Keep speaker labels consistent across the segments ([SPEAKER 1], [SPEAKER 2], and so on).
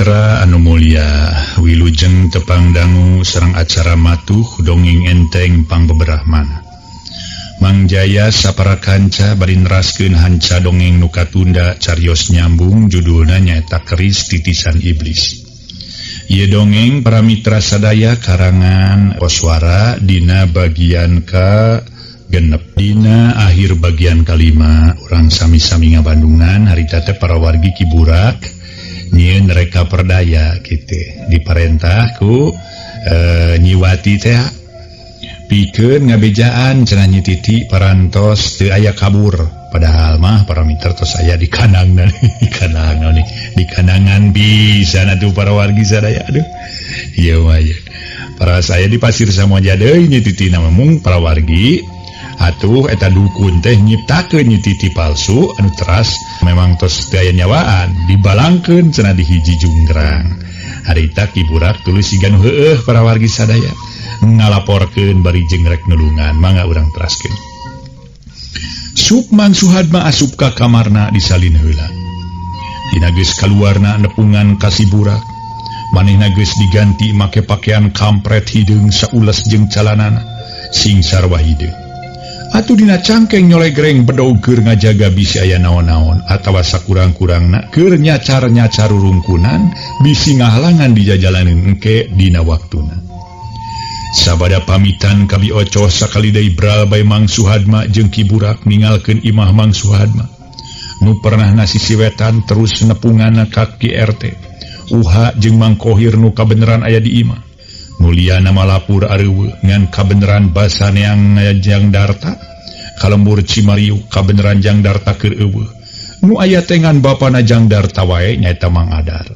[SPEAKER 1] Mitra anu Mulia Wilujeng tepang dangu serang acara matuh dongeng enteng pangbeberahmana Mangjaya sapara kanca barinraskeun hanca dongeng nuka tunda carios nyambung judulna nyaeta Keris Titisan Iblis. Ieu dongeng para mitra sadaya karangan Koswara dina bagian ka genep dina akhir bagian kalima urang sami-sami ngabandungan harita teh para wargi Kiburak nyieun reka perdaya gitu diperintah ku nyiwati teh pikeun ngabejaan cenah Nyi Titi parantos teu aya kabur padahal mah para mitra tos aya di kanangna di kanangan bisa atuh para wargi sadaya aduh ieu mah para saya di Pasir Samoja deui Nyi Titi na mung para wargi atuh eta dukun teh nyiptakeun Nyi Titi palsu anu teras memang tos teu aya nyawaan dibalangkeun cenah di hiji junggrang harita Kiburak tulis sigan heueuh para wargi sadaya ngalaporkeun bari jeung rek nulungan mangga urang teraskeun. Sup Mang Suhadma asup ka kamarna disalin heula dina geus kaluarna nepungan ka si Burak manehna geus diganti make pakaian kampret hideung saules jeung calanana sing sarwa hideung. Atuh dina cangkeng nyolegreng bedog keur ngajaga bisi aya naon-naon atawa sakurang-kurangna keur nyacar-nyacar rurungkunan bisi ngahalangan dijajalaneun engke dina waktuna. Sabada pamitan kabi ocoh sakali deui bral bae Mang Suhadma jeung Kiburak ninggalkeun imah Mang Suhadma nu pernah nasisiwetan terus nepunganna ka Ki RT uha jeung Mang Kohir nu kabeneran aya di imah. Mulyana malapur areuweu ngan kabeneran basaneang Jang Darta kalembur Cimariu kabeneran Jang Darta keur eueuh nu aya teh ngan bapana Jang Darta wae nyaeta Mang Adar.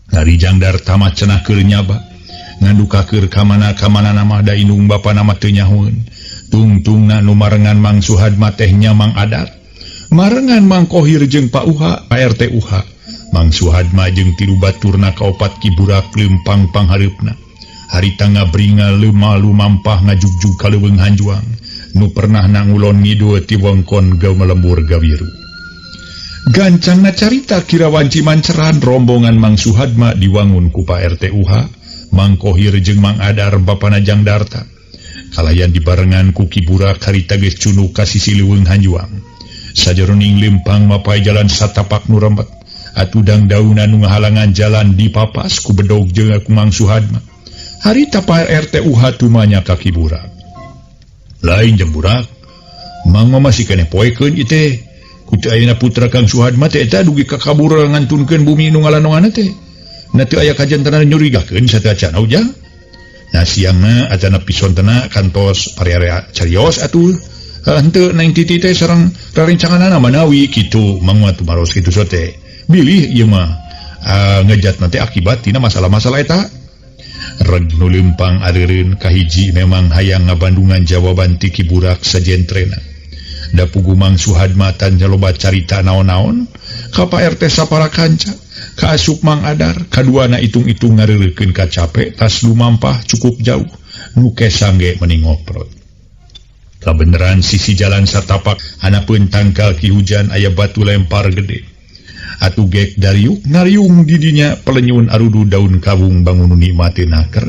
[SPEAKER 1] Dari Jang Darta mah cenah keur nyaba ngaduka keur ka mana mah da indung bapana mah teu nyahoeun tungtungna nu marengan Mang Suhadma teh nya Mang Adar marengan Mang Kohir jeung Pak Uha Pak RT Uha Mang Suhadma jeung tilu baturna kaopat Kiburak leumpang panghareupna harita ngabringa lema lumampah ngajugjug ka leuweung Hanjuang nu pernah nangulon ngidul ti wengkon Gamelembur Gawiru. Gancangna carita kirawanci manceran rombongan Mang Suhadma diwangun ku Pak RT UH, Mang Kohir jeung Mang Adar bapana Jang Darta. Kalayan dibarengan ku Kiburak harita geus cunuk ka sisi leuweung Hanjuang. Sajeroning lempang mapai jalan satapak nu rembet, atudang dauna nu ngahalangan jalan dipapas ku bedog jeung ku Mang Suhadma. Harita Pak RT UH tumanya ka Kiburak. Lain jeung Burak, Mang masih kene poekeun ieu teh. Ku teu ayeuna putra Kang Suhadma teh eta dugi ka kabur ngantunkeun bumi nu ngalanonganna teh. Na teu aya kajantenan nyurigakeun sateuacan ujang. Nah siangna acana pisontena kantos parearea carios atuh. Henteu Neng Titi teh sareng rarencanganana manawi kitu Mang mah tumaros kitu sote. Bilih ieu mah ngejatna teh akibat tina masalah-masalah eta. Reg nu leumpang areureun kahiji memang hayang ngabandungan jawaban ti Kiburak sajentrena. Da pugu Mang Suhadma tan jaloba carita naon-naon ka Pak RT sapara kanca, ka asup Mang Adar, kaduana itung-itung ngareureukeun ka capek tas lumampah cukup jauh nu kesangge meni ngoprot. Kabeneran sisi jalan satapak hanapeun tangkal Ki Hujan aya batu lempar gede. Atu gek dariuk ngariung didinya pelenyun arudu daun kawung bangun nikmatin naker.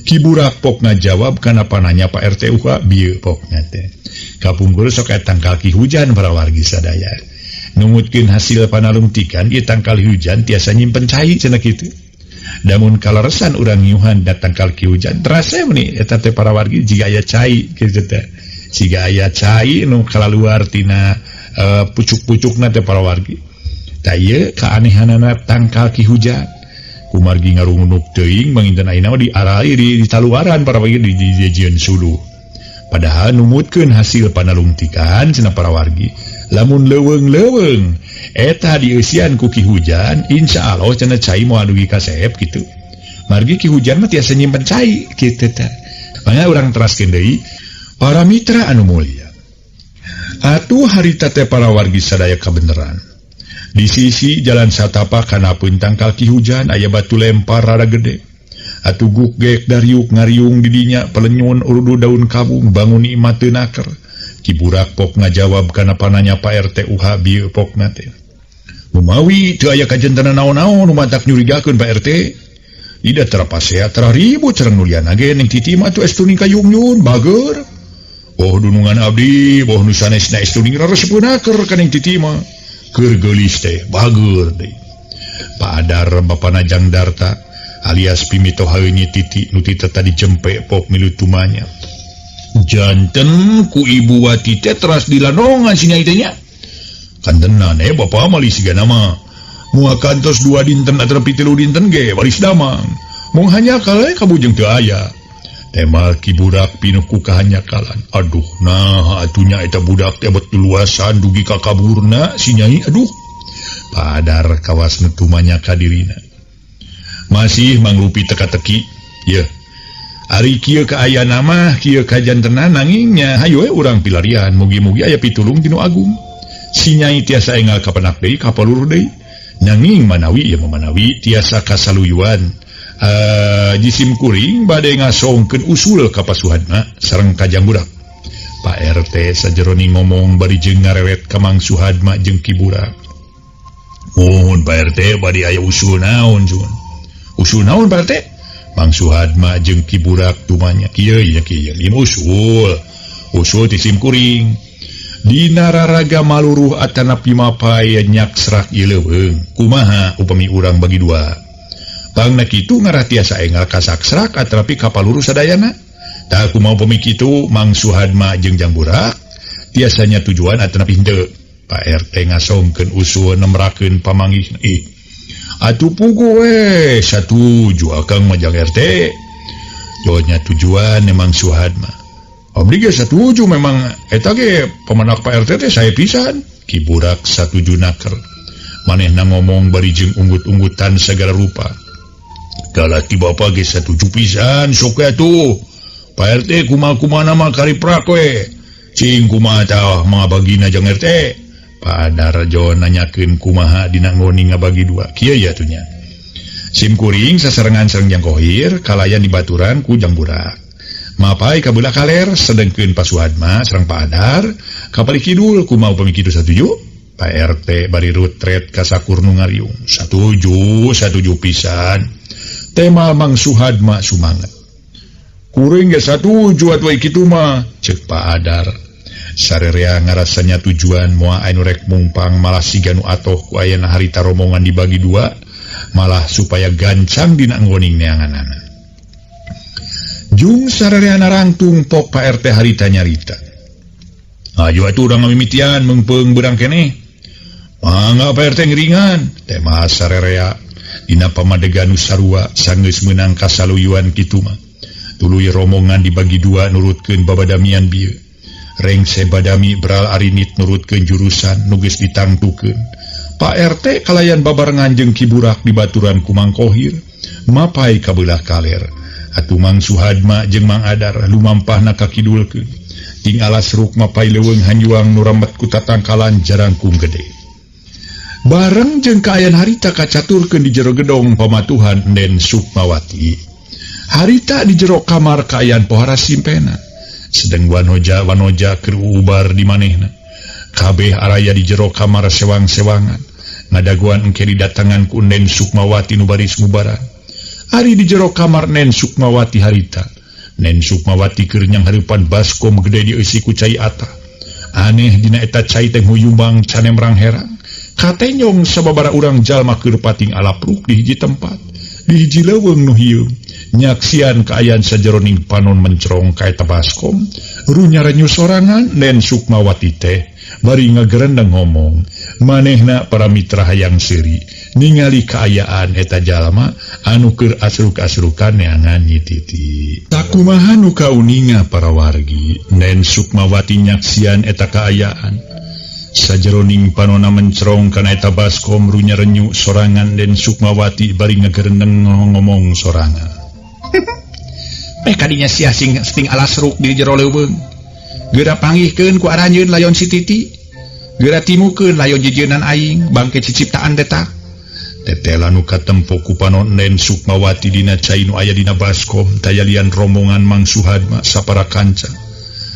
[SPEAKER 1] Kiburak pok ngajawab kana pananya Pak RT UH bieu pokna teh. Kapungkur sok tangkal Ki Hujan para wargi sadaya. Numutkeun hasil panalungtikan ieu tangkal Hujan tiasa nyimpen cai cenah kitu. Damun kalaresan urang nyuhan da tangkal Ki Hujan terasa meuni eta teh para wargi jiga aya cai kitu teh. Jiga aya cai nu kalaluar tina pucuk-pucukna teh para wargi. Taya keanehanana tangkal Ki Hujan kumargi ngarungunuk teuing manginten ayeuna diarai di taluaran para wargi di jieun sulu. Padahal numutkeun hasil panalungtikan cenah para wargi lamun leuweung eta dieusian ku Ki Hujan insyaallah cenah cai moal dugi ka saep kitu. Margi Ki Hujan mah tiasa nyimpen cai kitu teh. Mangga urang teraskeun deui para mitra anu mulia. Atuh harita teh para wargi sadaya kabeneran. Di sisi jalan satapak kanapeun tangkal Ki Hujan aya batu lempar rada gede. Atuh guk gek dariuk ngariung didinya pelenyun urudu daun kawung bangun nikmat teu naker. Kiburak pok ngajawab kana pananya Pak RT UH bieu pokna teh. Lumawi teu aya kajentana naon-naon nu matak nyurigakeun Pak RT. Ida terapasea teraribut cereng nulian ge ning titi mah tu estu ning kayung-yun bager. Oh dunungan abdi, boh nu sanesna estu ning rareseupeunna ka ning titi mah. Keur geulis teh bager deui. Pak Adar bapana Jang Darta alias pimito haeunyi titi nu tita tadi jempe pok milu tumanya. Janten ku Ibu Wati teh teras dilanongan si nyai teh nya. Kantenan bapa mali sigana mah. Moal kantos 2 dinten atrapi 3 dinten ge baris damang. Mung hanya kale kabujeng teu aya. Temal ki budak pinuh ku kahanyakalan. Aduh nah atunya eta budak teh bet luasan dugi ka kaburna si nyai aduh. Padar kawas nutumanya ka dirina. Masih mangrupi teka-teki. Yeuh. Ari kieu kaayana mah kieu kajantenna nangingnya hayu urang pilarian mugi-mugi aya pitulung tinu agung. Si nyai tiasa enggal kapenak deui kapalur deui. Nanging manawi ieu manawi tiasa kasaluyuan. Jisim kuring bade ngasongkeun usul ka Pasuhadna sareng ka Jang Budak. Pak RT sajeroni ngomong bari jeung ngarewet ka Mang Suhadma jeung Ki Budak. Mun Pak RT bade aya usul naon Jun? Usul naon Pak RT? Mang Suhadma jeung Ki Budak tumanya. Kieu usul ti sim kuring. Dina raraga maluruh atana pimapai nyak serak ieu leuweung. Kumaha upami urang bagi 2? Pangna kitu ngarah tiasa enggal kasakserak atrapi kapaluru sadayana. Tah kumaha upami kitu Mang Suhadma jeung Jang Budak tiasanya tujuan atanapi henteu. Pak RT ngasongkeun usul nemrakeun pamanggihna. Atuh pugu we satuju akang mah Jang RT. Jawabnya tujuan Mang Suhadma. Abdi ge satuju memang eta ge pamanak Pak RT teh sae pisan. Ki Budak satuju naker. Manehna ngomong bari jeung unggut-unggutan sagala rupa. Kala ti bapa ge satuju pisan sok atuh. Pak RT kumaha-kumaha mah kariprak we. Cing kumaha tah mangabagina Jang RT. Pak Adar jo nanyakeun kumaha dina ngoni ngabagi 2. Kieu ya atunya. Sim kuring sasarengan sareng Jang Kohir kalayan dibaturan ku Jang Budak. Mapai ka beula kaler sedengkeun Pasuhadma sareng Pak Adar kapali kidul kumaha upami kitu satuju. Pak RT bari rutret ka sakur nu ngariung. Satuju pisan. Tema Mang Suhadma sumanget. Kuring ge satuju atuh kitu mah ceuk Pak Adar. Sarerea ngarasanya tujuan moal anu rek mungpang malah siga nu atoh ku ayana harita rombongan dibagi 2 malah supaya gancang dina nggoning neanganana. Jung sarerea narangtung pok Pak RT harita nyarita. Ayo atuh urang mamimitian meungpeung beurang keneh. Mangga Pak RT ngeringan. Tema sarerea dina pamadegan nu sarua sanggeus meunang kasaluyuan kitu mah. Tuluy rombongan dibagi 2 nurutkeun babadamian bieu. Rengse badami beral arinit nurutkeun jurusan nu geus ditangtukeun. Pak RT kalayan babarengan jeung Ki Budak dibaturan ku Mang Kohir mapai ka beulah kaler. Atuh Mang Suhadma jeung Mang Adar lumampahna kakidulkeun. Ting alas ruk mapai leuweung hanjuang nu rambet ku tatangkalan jarangkung gede. Bareng jeung kaayan harita kacaturkeun di jero gedong pamatuhan Den Sukmawati. Harita di jero kamar kaayan pohara simpena. Sedeng wanoja keur ubar di manehna. Kabeh araya di jero kamar sewang-sewangan. Ngadaguan engke didatangan ku Den Sukmawati nu baris mubaran. Ari di jero kamar Nen Sukmawati harita. Nen Sukmawati keur nyang hareupan baskom gede dieusi ku cai ata. Aneh dina eta cai teh huyumbang canemrang herang. Katenyong sababara urang jalma keur pating alapruk di hiji tempat. Di hiji leuweung nu hieu. Nyaksian kaayaan sajeroning panon mencrong ka eta baskom. Runya renyu sorangan Nen Sukmawati teh bari ngagerendeng ngomong. Manehna para mitra hayang seuri ningali kaayaan eta jalma anu keur asruk-asrukan neangan nyi Titi. Sakumaha nu kauninga para wargi. Nen Sukmawati nyaksian eta kaayaan. Sajeroning panona mencrong kana eta baskom runya renyu sorangan Den Sukmawati bari ngagerendeng ngomong sorangan. Kadinya sia sing alas ruk di jero leuweung. Geura panggihkeun ku aranjeun layon si Titi. Geura timukeun layon jejeunan aing bangke ciciptaan detak. Tetela nu katempo ku panon Den Sukmawati dina cai nu aya dina baskom tayalian rombongan Mang Suhadma sapara kanca.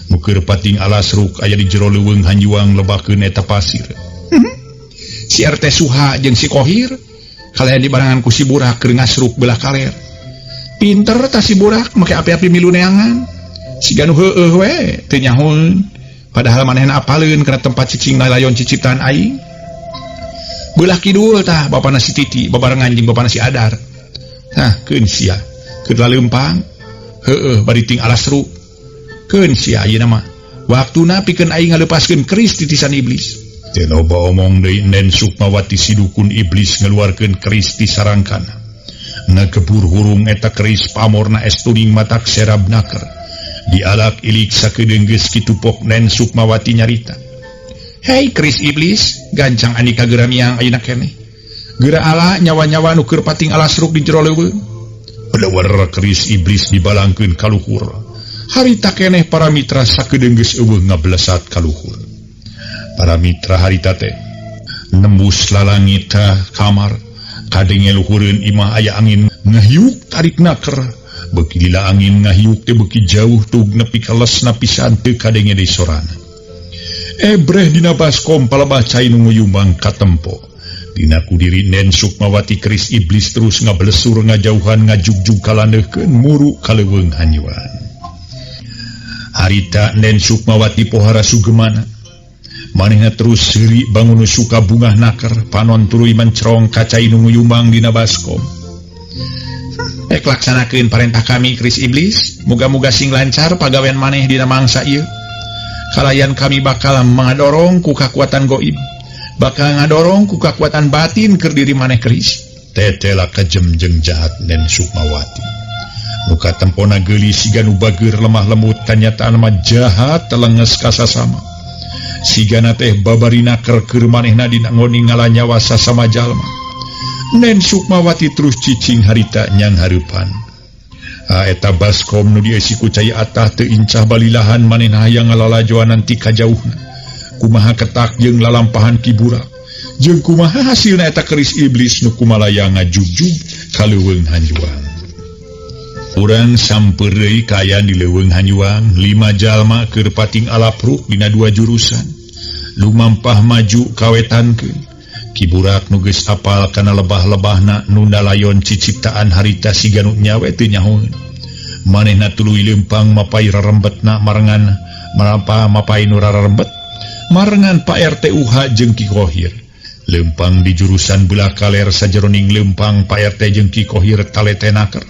[SPEAKER 1] Nu keur pating alas ruk aya di jero leuweung hanjuang lebakeun eta pasir. si RT Suha jeung si Kohir kalian di barangan ku si Burak keur ngasruk belah kaler. Pinter tas si Burak make api-api milu neangan. Siga nu heueuh we teu nyahoeun. Padahal manehna apaleun kana tempat cicing layon ciciptaan aing. Belah kidul tah bapana si Titi babarengan jeung bapana si Adar. Hah, keun sia. Keur laleumpang. Heueuh bari ting alasruk. Keun sia ayeuna mah. Waktuna pikeun aing ngalepaskeun keris titisan iblis. Teu loba omong deui Nen Sukmawati si dukun iblis ngaluarkeun keris ti sarangkana. Ngakebur hurung eta keris pamorna estuning matak serabnaker. Dialak ilik sakedeung geus kitu pok Nen Sukmawati nyarita. Hei keris iblis, gancang anika geura miang ayeuna keneh. Geura ala nyawa-nyawa nu keur pating alasruk di jero leuweung. Beueur keris iblis dibalangkeun ka luhur. Harita keneh para mitra sakedeung geus eueuh ngablesat ka luhur. Para mitra harita teh nembus lalangit kamar kadenge luhureun imah aya angin ngahiuk tarik naker. Beuki lila angin ngahiuk teh beuki jauh tug nepi ka lesna pisan teu kadenge deui sorana. Ebreh dina baskom palebah cai nu nguyumbang katempo. Dina ku diri Nen Sukmawati keris iblis terus ngablesur ngajauhan ngajugjug kalandeuhkeun muru ka leuweung hanyuan. Harita Nen Sukmawati pohara sugemana. Manehna terus seuri bangun suka bungah naker panon tuluy mencrong kacai nu nguyumbang dina baskom. Ek laksanakeun parentah kami keris iblis, muga-muga sing lancar pagawean maneh dina mangsa ieu. Kalayan kami bakal ngadorong ku kakuatan goib, bakal ngadorong ku kakuatan batin keur diri maneh keris. Tetela kejem jeung jahat Nen Sukmawati. Muka tempona geulis siga nu bageur lemah lembut kanyataan mah jahat telenges kasasama. Sigana teh babarina keur manehna dina ngoni ngalanyawa sasama jalma. Nen Sukmawati terus cicing harita nyang hareupan. Eta baskom nu dieusi ku cai atah teu incah balilahan manehna hayang ngalalajoanan ti kajauhna. Kumaha ketak jeung lalampahan Ki Burak. Jeung kumaha hasilna eta keris iblis nu kumalaya ngajugjug ka leuweung hanjuang. Urang samper deui kaayaan di leuweung hanyuang 5 jalma keur pating alapruk dina 2 jurusan. Lumampah maju kawetankeun. Ki Burak nu geus apal kana lebah-lebahna nu nalayon ciciptaan harita siga nu nyawe teu nyahoeun. Manehna tuluy leumpang mapai rarembetna marengan marapa mapai nu rarembet marengan Pak RT UH jeung Ki Kohir. Leumpang di jurusan belah kaler sajeroning leumpang Pak RT jeung Ki Kohir taletenaker.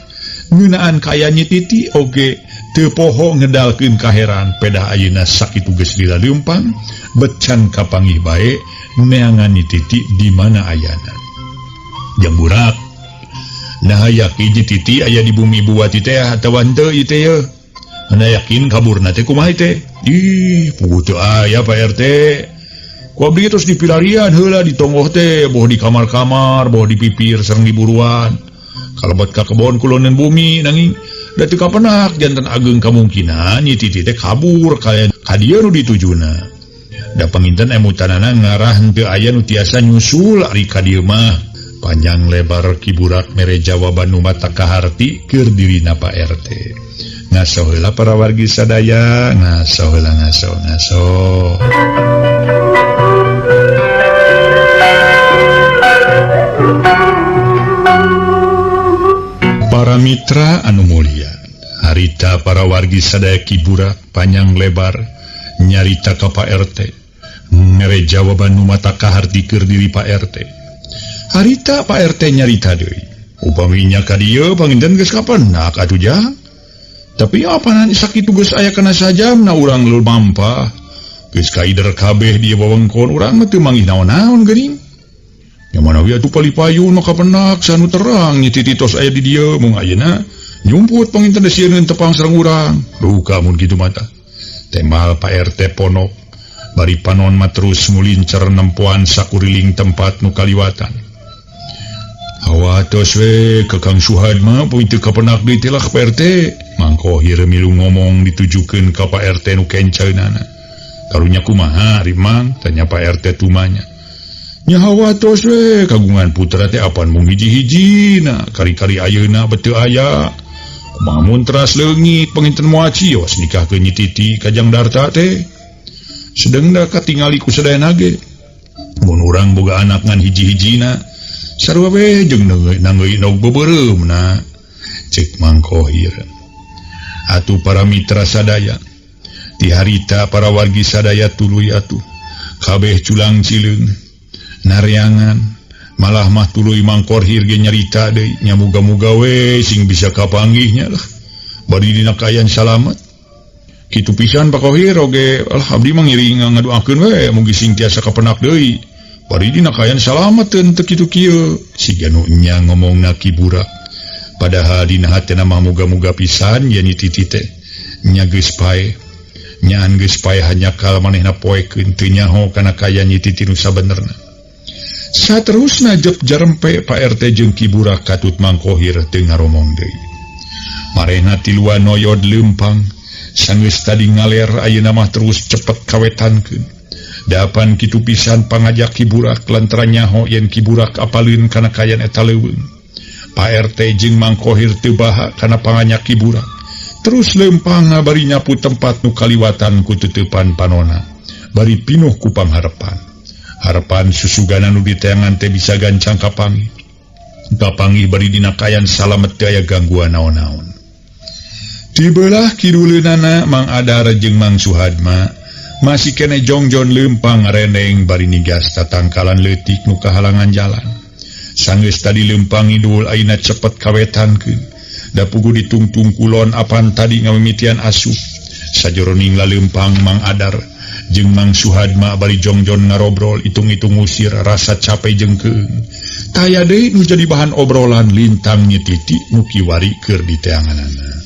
[SPEAKER 1] Ngeunaan kaya Nyi Titi oge teu poho ngedalkeun kaheran pedah ayeuna sakitu geus lila leumpang becan kapanggih bae neangan Nyi Titi di mana ayana. Jeung Burak, nah yakin Nyi Titi aya di bumi Ibu Wati teh atawa henteu ieu teh? Anda yakin kaburna teh kumaha teh? Ih, puguh teu aya Pak RT. Ku abdi terus dipilarian heula di tonggoh teh, boh di kamar-kamar, boh di pipir sareng di buruan. Kalebet ka kebon kuloneun bumi nanging da teu kapenak janten ageng kamungkinan Nyi Titi teh kabur ka dieu nu ditujuna. Da panginten emutanana ngarah henteu aya nu tiasa nyusul ari ka dieu mah. Panjang lebar Ki Burak mere jawaban nu mata kaharti keur dirina Pak RT. Ngaso heula para wargi sadaya, ngaso heula ngaso. Para mitra anu mulia, harita para wargi sadaya Ki Burak panjang lebar nyarita ka Pak RT. Mere jawaban nu mata kaharti keur diri Pak RT. Harita Pak RT nyarita deui. Upaminya ka dieu panginten geus kapenak atuh jang. Tapi apanan sakitu geus aya kana sajamna urang lumampah. Geus kaider kabeh di wewengkon urang mah teu manggih naon-naon geuning. Yang mana wiatu palipayun maka penak sanu terang Nyi Titi tos aya di dieu mung ayeuna nyumput panginten desieun tepang sareng urang. Duka mun kitu mata. Temal Pak RT ponok bari panon mah terus ngulincer nempoan sakuriling tempat nu kaliwatan. Hawa tos we ke Kang Suhad mah poe teu kapenak deui teh lah Pak RT. Mangko hieu milu ngomong ditujukeun ka Pak RT nu kenceunana. Karunya kumaha ari mang tanya Pak RT tumanya. Nya hawa tos we kagungan putra teh apan mung hiji-hijina kari-kari ayeuna beteu aya. Kumaha mun teras leungit panginten moal cios nikahkeun Nyi Titi ka Jang Darta teh. Sedengna katingali ku sadayana ge. mun urang boga anak ngan hiji-hijina sarua we jeung nangeuy nog bebereumna cek Mang Khohir. Atuh para mitra sadaya ti harita para wargi sadaya tuluy atuh kabeh culang cileung nareangan malah mah tuluy Mang Khohir ge nyarita deui nya muga-muga we sing bisa kapanggihnya lah bari dina kaayaan salamet. Kitu pisan Pak Khohir oge abdi mah ngiring ngaduakeun we mugi sing tiasa kapenak deui bari dina kaayaan salamet teu kitu kieu siga nu nya ngomongna Ki Burak. Padahal dina hatena mah muga-muga pisan yen titi teh nya geus pae nyaan geus pae hanya kal manehna poekeun teu nyaho kana kaayaan nyi titi nu sabenerna. Saterusna jep jarempe Pak RT jeung Ki Burak katut Mang Khohir teu ngaromong deui. Marehna tiluan noyod leumpang sanggeus tadi ngaler ayeuna mah terus cepet kawetankeun. Dapan kitu pisan pangajak Ki Burak lantaran nyaho yen Ki Burak apaleun kana kaayaan eta leuweung. Pak RT jeung Mang Khohir teu baha kana pangajak Ki Burak. Terus leumpang bari nyapu tempat nu kaliwatan ku teutepan panonna. Bari pinuh ku pangharepan. Harepan susugana nu diteangan teh bisa gancang kapanggih. Kapanggih bari dina kaayaan salamet teu aya gangguan naon-naon. Di belah kiduleunana Mang Adar jeung Mang Suhadma masih kene jongjon leumpang reneng bari nigas tatangkalan leutik nu kahalangan jalan. Sanggeus tadi leumpang idul ayeuna cepet kawetankeun. Da pugu ditungtung kulon apan tadi ngamimitian asup. Sajroning laleumpang Mang Adar jeung Mang Suhadma bari jongjon ngarobrol itung-itung usir rasa capek jeung keung. Taya deui nu jadi bahan obrolan lintang Nyi Titi nu kiwari keur diteanganana.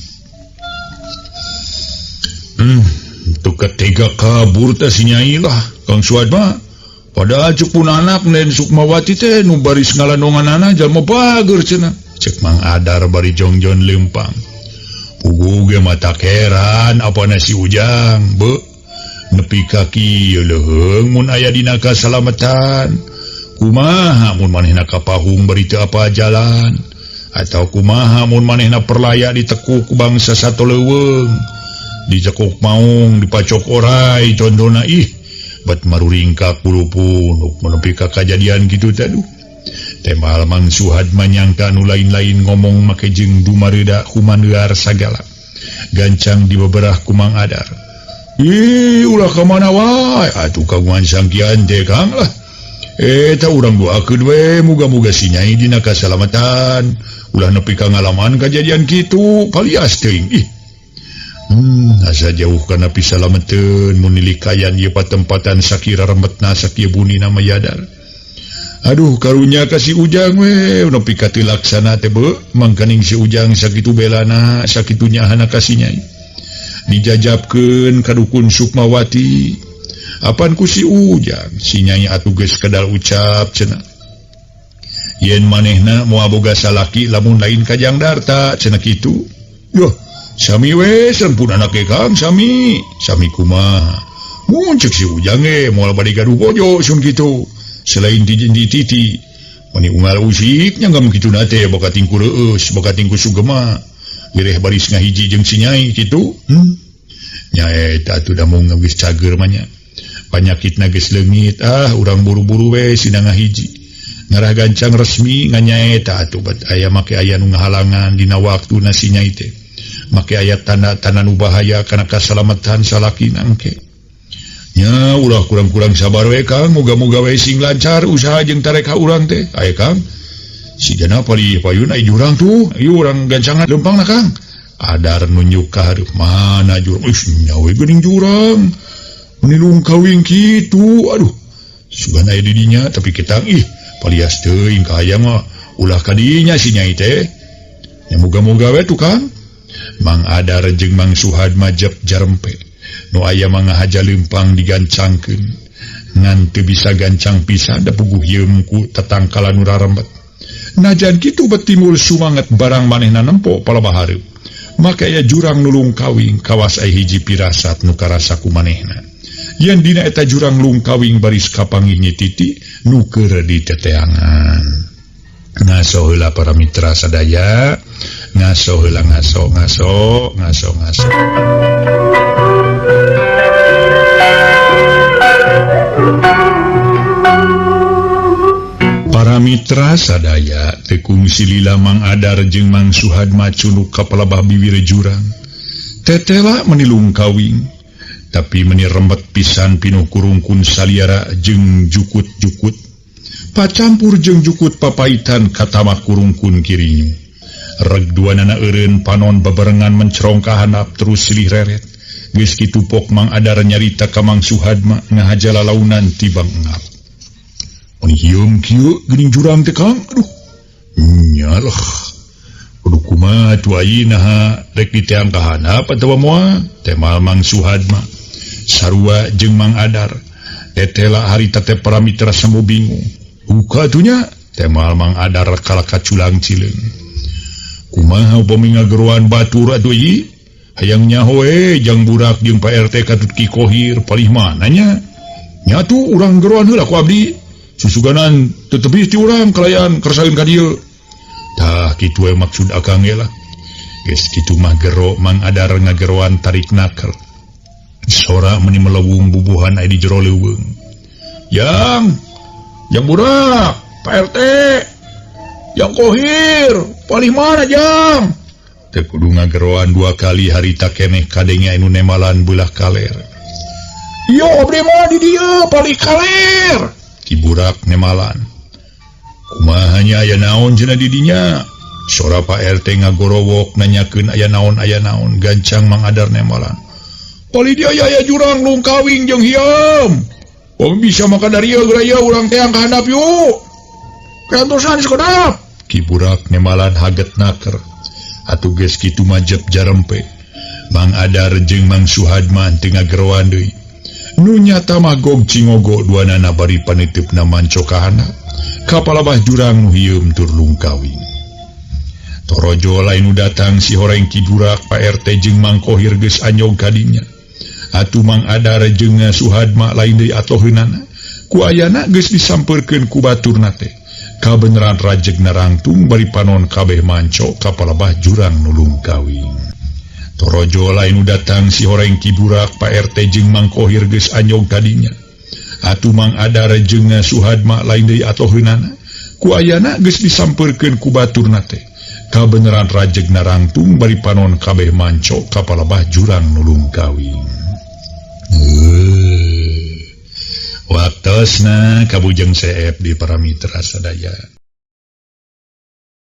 [SPEAKER 1] Itu ketiga kabur teh si Nyai lah Kang Suhadma. Padahal cepun anak nen Sukmawati teh nu baris ngalandonganana jalma bager cenah. Cek Mang Adar bari jongjon leumpang. Pugu ge mata keran apana si Ujang, be. Nepi ka kieu leuheung mun aya dina kasalametan. Kumaha mun manehna kapahung bari teu apa jalan atau kumaha mun manehna perlaya ditekuk ku bangsa sato leuweung. Dicekuk maung dipacok orai condona bat maruring ka kulupun menepi ka kajadian kitu teh duh. Tembal Mang Suhadma nyangka nu lain-lain ngomong make jeung dumareuda kumaneuar sagala. Gancang dibeberah ku Mang Adar. Ulah ka mana wae atuh kagungan sangkian teh Kang lah. Eta urang doakeun we muga-muga si Nyai dina kasalamatan ulah nepi ka ngalaman kajadian kitu palias teuing. Asa jauh kana pisalameteun mun nilikayan ieu patempatan sakira rembetna sakieu buni nama Yadar. Aduh karunya ka si Ujang we nepi ka teu laksana teh be mangkaning si Ujang sakitu belana sakitu nyahana ka si Nyai. Dijajabkeun ka dukun Sukmawati. Apan ku si Ujang si Nyai atuh geus kedal ucap cenah. Yen manehna moal boga salaki lamun lain ka Jang Darta cenah kitu. Yoh sami we sampun anake Kang sami kumaha mun cek si Ujang moal bade gaduh bojo sun kitu selain di Titi mani unggal usik nyanggam kituna teh boga tingku reueus boga tingku sugema gireh baris ngahiji jeung si Nyai kitu nya eta atuh da mung geus cager mah nya panyakitna geus leungit urang buru-buru we sina ngahiji ngarah gancang resmi nganyaeta atuh bat aya make aya nu ngahalangan dina waktuna si Nyai teh make ayat tanda-tanda nu bahaya kana kasalamatan salakina engke. Nya ulah kurang-kurang sabar we Kang, moga-moga we sing lancar usaha jeung tareka urang teh. Aya Kang. Sigana payun ai jurang tuh, ieu urang gancangan leumpangna Kang. Adar nunjuk ka hareup mana jurang. Nya we geuning jurang. Menilung kawing kitu. Aduh. Sugana aya di dinya tapi kita palias teuing ka aya mah ulah ka dinya si Nyai teh. Nya moga-moga we tuh Kang. Mang Adar jeung Mang Suhadma jep jarempe nu aya mangahaja leumpang digancangkeun ngan teu bisa gancang pisan da puguh yeum ku tatangkalan nu rarembet. Najan kitu bet timbul sumanget barang manehna nempo palaha hareup. Make aya jurang nulung kawing kawas aya hiji pirasat nu karasa ku manehna. Yen dina eta jurang lung kawing baris kapanggih Nyi Titi nu keur diteteangan. Ngaso heula para mitra sadaya, ngaso heula ngaso. Mitra sadaya tekung silila Mang Adar jeung Mang Suhadma culuk ka palabah bibir jurang. Tetela menilung kawing, tapi menirembet pisan pinuh kurungkun saliara jeung jukut-jukut. Pacampur jeung jukut papaitan katamah kurungkun kirinyu. Reg duanana eureun panon babarengan mencerong ka handap terus silih reret. Geus kitu pok Mang Adar nyarita ka Mang Suhadma ngahajala launan tibang engap. Mun hieum kieu geuning jurang teh Kang, aduh. Nyalah. Kudu kumaha atuh ayeuna rek diteang ka handap atawa moal? Temal Mang Suhadma. Sarua jeung Mang Adar. Tetela harita teh para mitra sambo bingung. Uka atunya temal Mang Adar kalaka culang cileung. Kumaha upami ngageroan batur atuh ieu? Hayang nyaho jang burak jeung Pak RT katut Ki Kohir palih mananya. Nyatu urang geroan heula ku abdi. Susuganan tetepi ti urang kalayan kersaeun ka dieu. Tah kitu we maksud akang ge lah. Geus kitu mah gero Mang Adar ngageroan tarik naker. Sora meuni melewung bubuhan aya di jero leuweung. Yang burak, Pak RT. Yang Kohir, palih mana jang? Teu kudu ngageroan dua kali harita keneh kadenge anu nemalan beulah kaler. Yo abdi mah di dieu palih kaler. Ki burak nemalan. Kumaha nya aya naon cenah di dinya? Sora Pak RT ngagorowok nanyakeun aya naon gancang Mang Adar nemalan. Palih dia aya jurang lung kawing jeung hieum. Wong bisa maka dari ieu geura ieu urang teang ka handap yuk. Kantosan sekedap. Ki burak nemalan haget naker. Atuh geus kitu majep jarempe. Mang Adar jeung Mang Suhadma teu ngageroan deui. Nu nyata mah gog cingogo duanana bari panitipna manco ka handap. Ka palabah jurang nu hieum tur lung kawing. Torojo lain nu datang si horeng Ki Burak, Pak RT jeung Mang Kohir geus anyog ka dinya. Atuh Mang Adar jeung Suhadma lain deui atoheunana. Ku ayana geus disampeurkeun ku baturna teh. Kabeneran rajegna rangtung bari panon kabeh manco ka palabah jurang nu lung kawing. Torojo lain nu datang si horeng Ki Burak, Pak RT jeung Mang Kohir geus anyog ka dinya. Atuh Mang Adar jeung Suhadma lain deui atoheunana. Ku ayana geus disampeurkeun ku baturna teh. Kabeneran rajegna rangtung bari panon kabeh manco ka palabah jurang nu lung kawing. Waktosna kabujeng seep di para mitra sadaya.